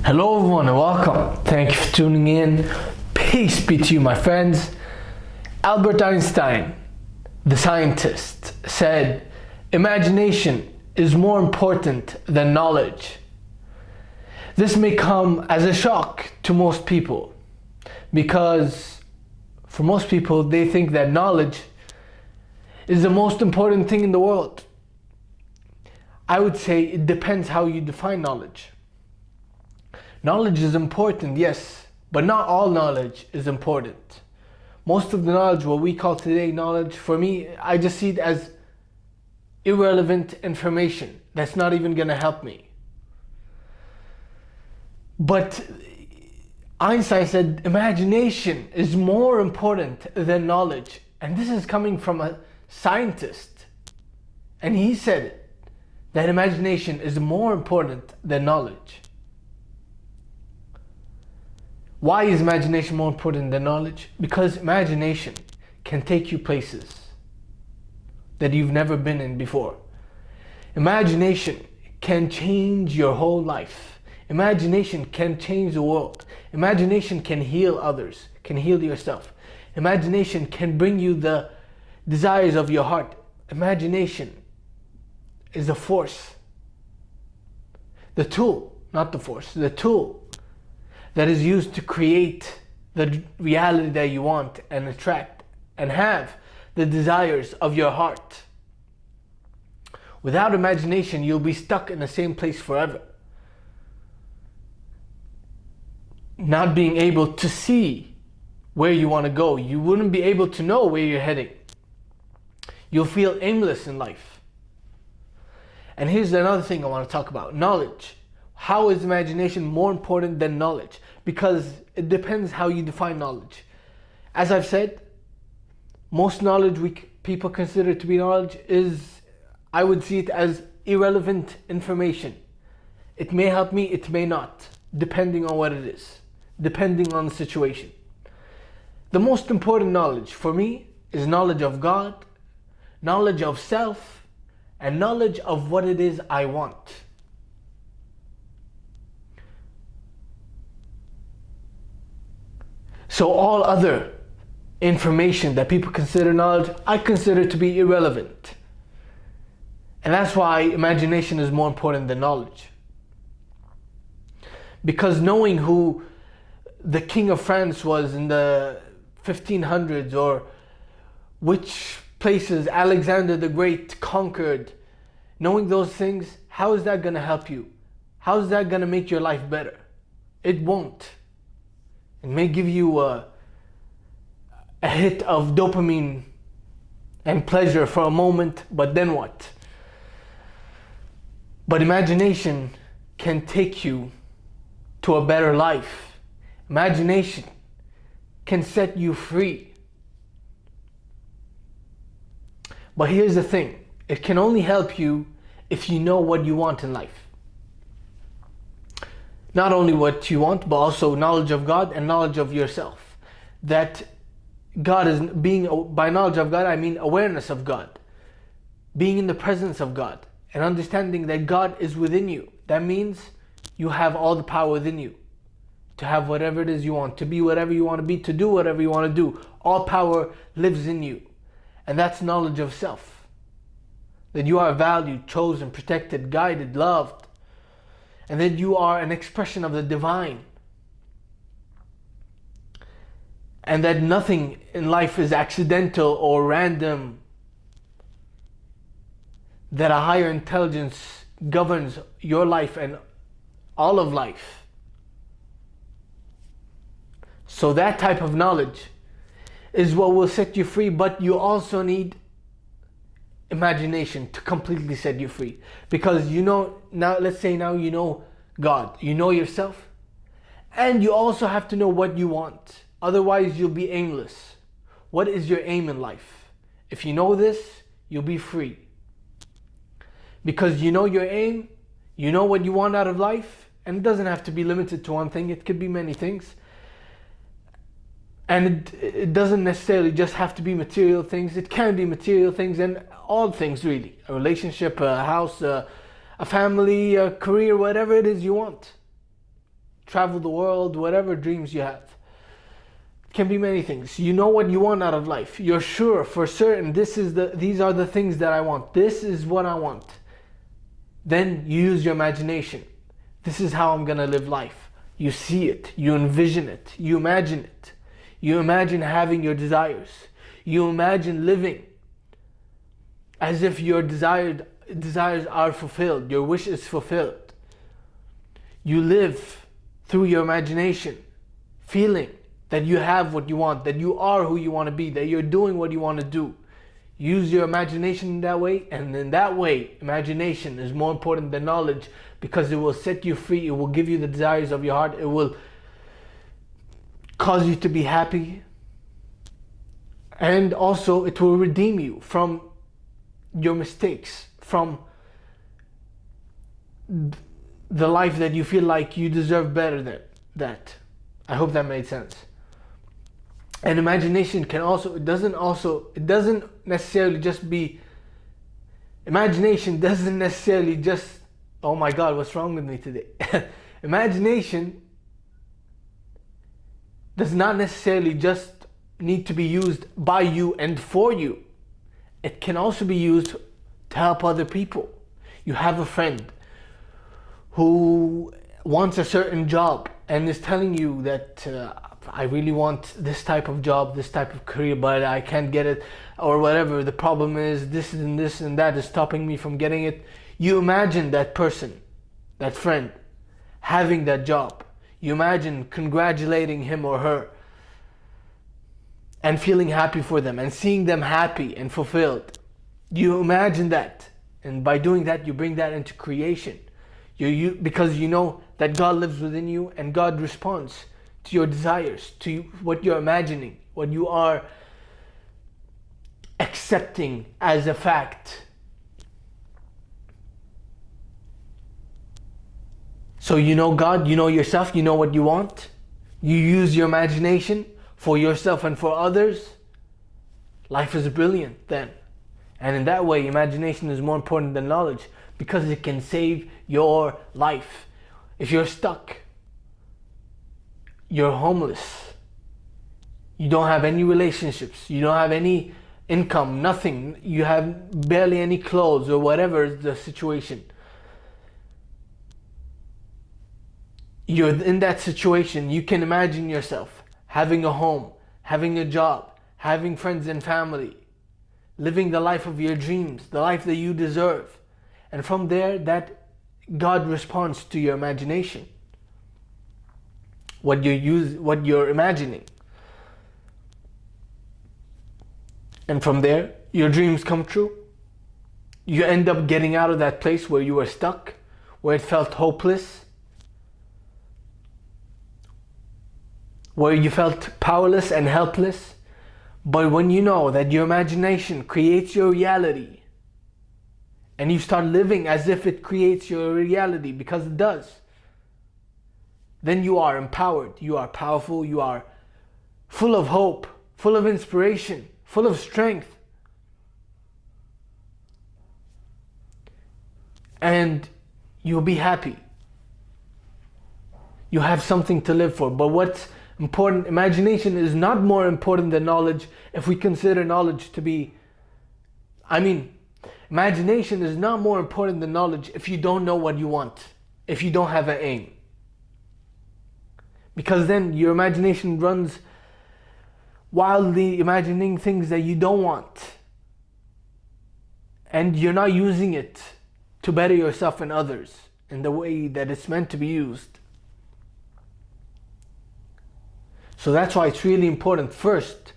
Hello everyone and welcome. Thank you for tuning in. Peace be to you, my friends. Albert Einstein, the scientist, said, "Imagination is more important than knowledge." This may come as a shock to most people because for most people they think that knowledge is the most important thing in the world. I would say it depends how you define knowledge. Knowledge is important, yes, but not all knowledge is important. Most of the knowledge, what we call today knowledge, for me, I just see it as irrelevant information that's not even going to help me. But Einstein said imagination is more important than knowledge. And this is coming from a scientist. And he said it, that imagination is more important than knowledge. Why is imagination more important than knowledge? Because imagination can take you places that you've never been in before. Imagination can change your whole life. Imagination can change the world. Imagination can heal others, can heal yourself. Imagination can bring you the desires of your heart. Imagination is the force, the tool, not the force, the tool that is used to create the reality that you want and attract and have the desires of your heart. Without imagination, you'll be stuck in the same place forever. Not being able to see where you want to go. You wouldn't be able to know where you're heading. You'll feel aimless in life. And here's another thing I want to talk about. Knowledge. How is imagination more important than knowledge? Because it depends how you define knowledge. As I've said, most knowledge people consider to be knowledge is, I would see it as irrelevant information. It may help me, it may not, depending on what it is, depending on the situation. The most important knowledge for me is knowledge of God, knowledge of self, and knowledge of what it is I want. So all other information that people consider knowledge, I consider to be irrelevant. And that's why imagination is more important than knowledge. Because knowing who the King of France was in the 1500s, or which places Alexander the Great conquered, knowing those things, how is that going to help you? How is that going to make your life better? It won't. It may give you a hit of dopamine and pleasure for a moment, but then what? But imagination can take you to a better life. Imagination can set you free. But here's the thing, it can only help you if you know what you want in life. Not only what you want, but also knowledge of God and knowledge of yourself. That God is being, by knowledge of God, I mean awareness of God. Being in the presence of God and understanding that God is within you. That means you have all the power within you to have whatever it is you want, to be whatever you want to be, to do whatever you want to do. All power lives in you. And that's knowledge of self. That you are valued, chosen, protected, guided, loved. And that you are an expression of the divine. And that nothing in life is accidental or random. That a higher intelligence governs your life and all of life. So that type of knowledge is what will set you free, but you also need imagination to completely set you free. Because now let's say now you know God, you know yourself, and you also have to know what you want. Otherwise you'll be aimless. What is your aim in life? If you know this, you'll be free. Because you know your aim, you know what you want out of life, and it doesn't have to be limited to one thing, it could be many things. And it doesn't necessarily just have to be material things. It can be material things and all things really. A relationship, a house, a family, a career, whatever it is you want. travel the world, whatever dreams you have. It can be many things. You know what you want out of life. You're sure for certain these are the things that I want. This is what I want. Then you use your imagination. This is how I'm gonna live life. You see it, you envision it, you imagine it. You imagine having your desires. You imagine living as if your desires are fulfilled, your wish is fulfilled. You live through your imagination, feeling that you have what you want, that you are who you want to be, that you're doing what you want to do. Use your imagination in that way, and in that way, imagination is more important than knowledge, because it will set you free, it will give you the desires of your heart, it will cause you to be happy, and also it will redeem you from your mistakes, from the life that you feel like you deserve better than that. I hope that made sense. And imagination can also, it doesn't necessarily just be, imagination doesn't necessarily just, oh my God, what's wrong with me today? Imagination does not necessarily just need to be used by you and for you. It can also be used to help other people. You have a friend who wants a certain job and is telling you that I really want this type of job, this type of career, but I can't get it, or whatever. The problem is this and this and that is stopping me from getting it. You imagine that person, that friend, having that job. You imagine congratulating him or her and feeling happy for them and seeing them happy and fulfilled. You imagine that, and by doing that you bring that into creation. Because you know that God lives within you and God responds to your desires, to what you're imagining, what you are accepting as a fact. So you know God, you know yourself, you know what you want. You use your imagination for yourself and for others. Life is brilliant then. And in that way, imagination is more important than knowledge, because it can save your life. If you're stuck, you're homeless, you don't have any relationships, you don't have any income, nothing, you have barely any clothes or whatever is the situation. You're in that situation, you can imagine yourself having a home, having a job, having friends and family, living the life of your dreams, the life that you deserve. And from there, that God responds to your imagination. What you're imagining. And from there, your dreams come true. You end up getting out of that place where you were stuck, where it felt hopeless, where you felt powerless and helpless. But when you know that your imagination creates your reality, and you start living as if it creates your reality, because it does, then you are empowered, you are powerful, you are full of hope, full of inspiration, full of strength. And you'll be happy. You have something to live for. But what's important, imagination is not more important than knowledge if we consider knowledge to be, imagination is not more important than knowledge if you don't know what you want, if you don't have an aim. Because then your imagination runs wildly imagining things that you don't want. And you're not using it to better yourself and others in the way that it's meant to be used. So that's why it's really important, first,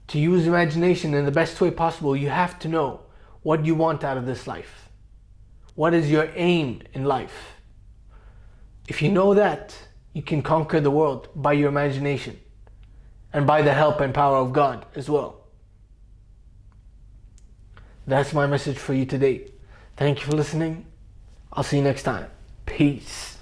to use imagination in the best way possible. You have to know what you want out of this life. What is your aim in life? If you know that, you can conquer the world by your imagination and by the help and power of God as well. That's my message for you today. Thank you for listening. I'll see you next time. Peace.